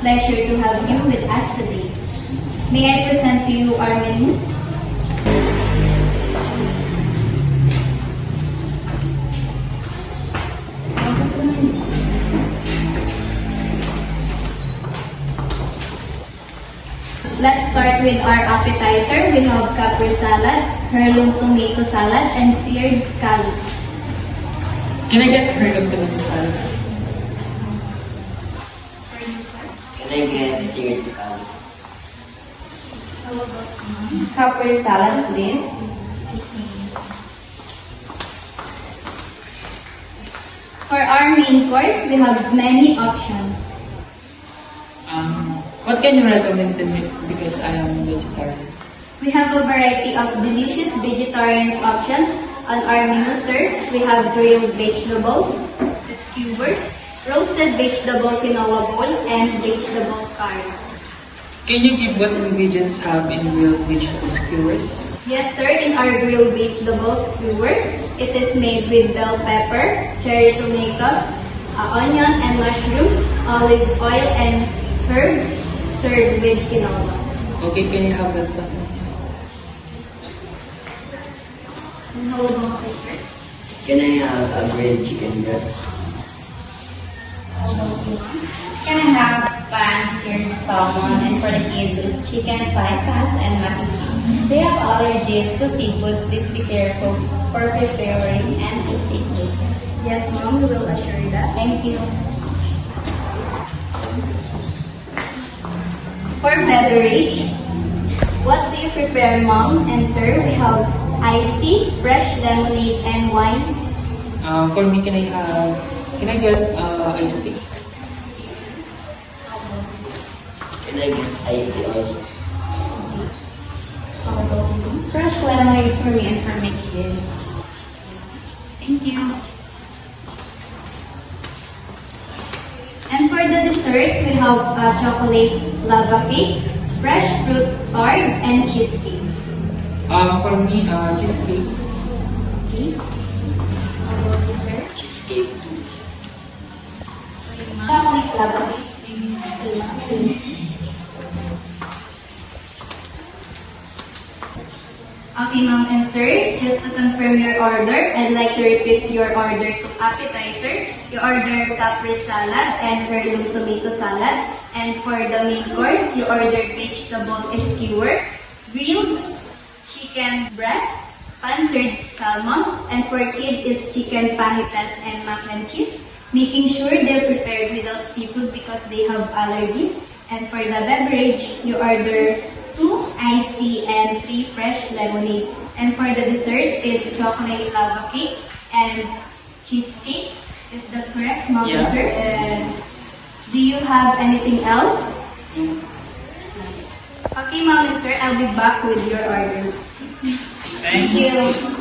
pleasure to have you with us today. May I present to you our menu? Let's start with our appetizer. We have capri salad, heirloom tomato salad, and seared scallops. Can I get heirloom tomato salad? Can I get seared scallops? Capri salad, please. For our main course, we have many options. What can you recommend to me because I am vegetarian? We have a variety of delicious vegetarian options on our menu, sir. We have grilled vegetables, skewers, roasted vegetable quinoa bowl, and vegetable curry. Can you give what ingredients have in grilled vegetable skewers? Yes, sir. In our grilled vegetable skewers, it is made with bell pepper, cherry tomatoes, onion and mushrooms, olive oil, and herbs, served with quinoa. Okay, can you have that one? How about this, sir? Can I have a grilled chicken breast? Can I have pan-seared salmon, and for the kids is chicken pie-pass and mac and cheese. They have allergies to seafood. Please be careful for preparing and to stay later. Yes, ma'am, we will assure you that. Thank you. For beverage, what do you prepare, mom and sir? We have iced tea, fresh lemonade, and wine. For me, can I get iced tea? Can I get iced tea also? Fresh lemonade for me and for my kids. Thank you. And for the dessert, we have chocolate lava cake, fresh fruit tart, and cheesecake. For me, cheesecake. Okay. How about dessert? Cheesecake. Chocolate lava cake. Okay, ma'am and sir, just to confirm your order, I'd like to repeat your order to appetizer. You order capri salad and heirloom tomato salad. And for the main course, you order vegetable skewer, grilled chicken breast, pan-seared salmon, and for kid is chicken fajitas and mac and cheese, making sure they're prepared without seafood because they have allergies. And for the beverage, you order 2 iced tea and 3 fresh lemonade. And for the dessert is chocolate lava cake and cheesecake. Is that correct, mom and Yeah. sir? And do you have anything else? Okay, mom and sir, I'll be back with your order. Thank Thank you.